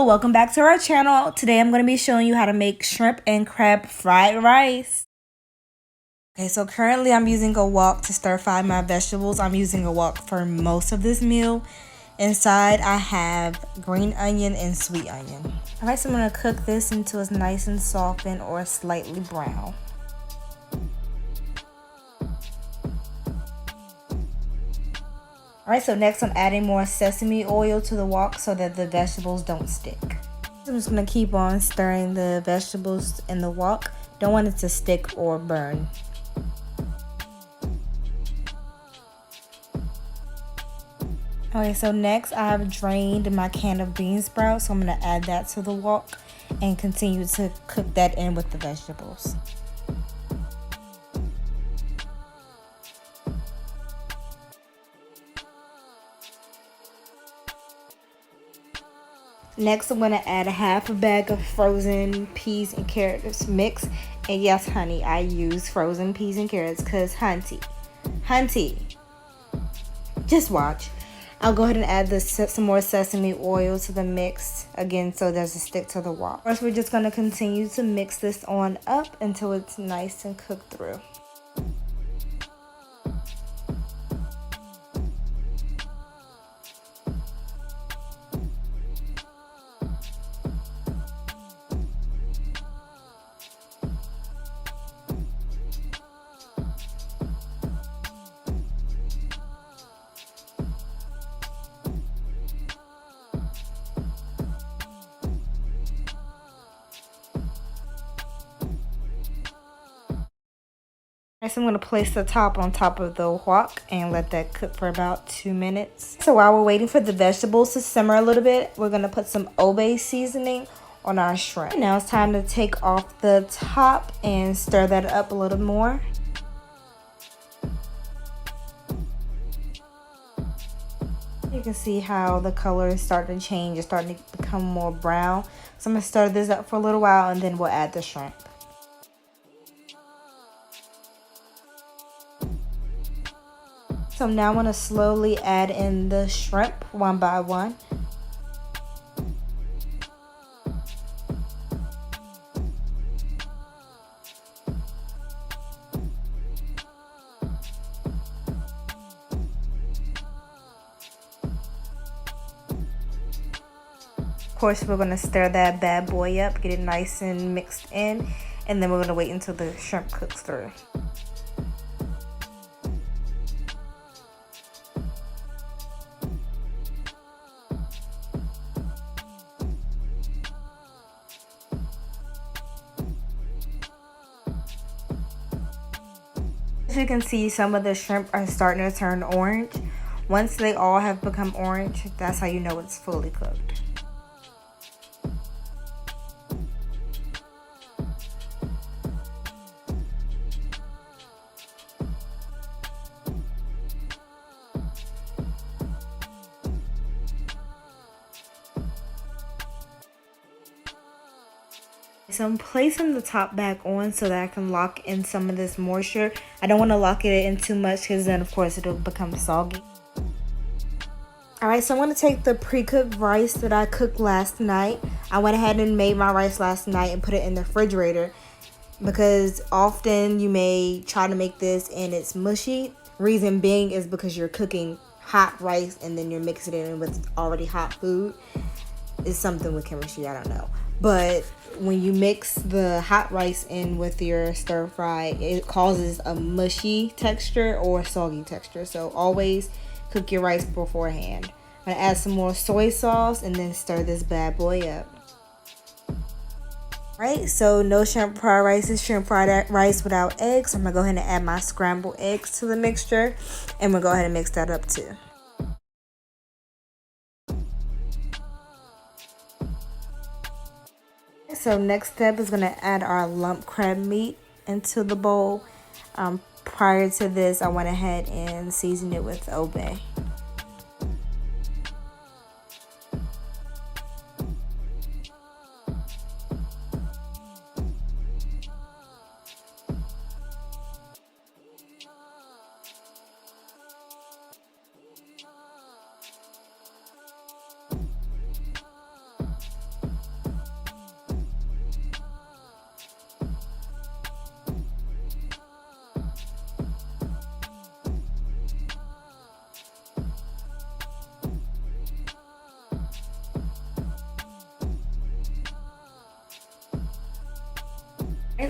Hello, welcome back to our channel. Today I'm going to be showing you how to make shrimp and crab fried rice. Okay, so currently I'm using a wok to stir fry my vegetables. I'm using a wok for most of this meal. Inside I have green onion and sweet onion. Alright, so I'm going to cook this until it's nice and softened or slightly brown. Alright, so next I'm adding more sesame oil to the wok so that the vegetables don't stick. I'm just going to keep on stirring the vegetables in the wok. Don't want it to stick or burn. Okay, so next I have drained my can of bean sprouts, so I'm going to add that to the wok and continue to cook that in with the vegetables. Next, I'm going to add a half a bag of frozen peas and carrots mix. And yes, honey, I use frozen peas and carrots because hunty, just watch. I'll go ahead and add some more sesame oil to the mix again so it doesn't stick to the wok. First, we're just going to continue to mix this on up until it's nice and cooked through. Next, I'm going to place the top on top of the wok and let that cook for about 2 minutes. So while we're waiting for the vegetables to simmer a little bit, we're going to put some Obe seasoning on our shrimp. Now it's time to take off the top and stir that up a little more. You can see how the color is starting to change. It's starting to become more brown. So I'm going to stir this up for a little while and then we'll add the shrimp. So now I'm going to slowly add in the shrimp one by one. Of course, we're going to stir that bad boy up, get it nice and mixed in, and then we're going to wait until the shrimp cooks through. As you can see, some of the shrimp are starting to turn orange. Once they all have become orange, that's how you know it's fully cooked. So I'm placing the top back on so that I can lock in some of this moisture. I don't want to lock it in too much because then of course it'll become soggy. Alright, so I'm going to take the pre-cooked rice that I cooked last night. I went ahead and made my rice last night and put it in the refrigerator because often you may try to make this and it's mushy. Reason being is because you're cooking hot rice and then you're mixing it in with already hot food. It's something with chemistry, I don't know. But when you mix the hot rice in with your stir fry, it causes a mushy texture or soggy texture. So always cook your rice beforehand. I'm going to add some more soy sauce and then stir this bad boy up. Alright, so no shrimp fried rice is shrimp fried rice without eggs. I'm going to go ahead and add my scrambled eggs to the mixture. And we'll go ahead and mix that up too. So next step is going to add our lump crab meat into the bowl. Prior to this, I went ahead and seasoned it with Obe.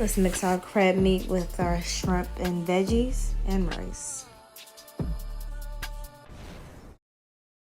Let's mix our crab meat with our shrimp and veggies and rice.